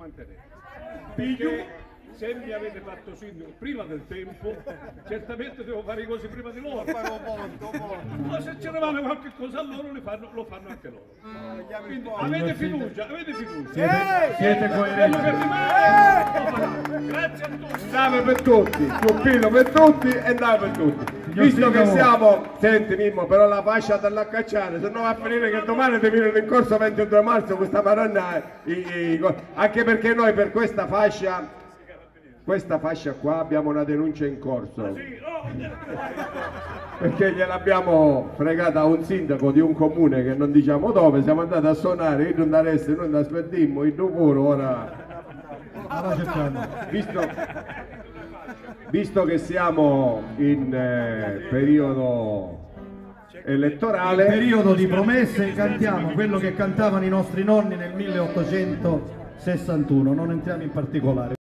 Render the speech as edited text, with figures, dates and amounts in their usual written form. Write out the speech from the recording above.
mantenere. Perché se mi avete fatto sindaco prima del tempo, certamente devo fare le cose prima di loro. Ma se ce ne vale qualche cosa a loro, lo fanno anche loro. Quindi avete fiducia, avete fiducia. Siete Quello coerenti. che rimane, grazie a tutti. Nave per tutti, Giuppino per tutti e nave per tutti. Visto che siamo, senti Mimmo, però la fascia dalla cacciare, se no va a finire che domani ti viene in corso 22 marzo questa maronna, anche perché noi per questa fascia qua abbiamo una denuncia in corso. Perché gliel'abbiamo fregata a un sindaco di un comune che non diciamo dove, siamo andati a suonare, io non daresti, noi non aspettimmo, il puro ora. Visto che siamo in periodo elettorale, Periodo di promesse, cantiamo quello che cantavano i nostri nonni nel 1861, non entriamo in particolare.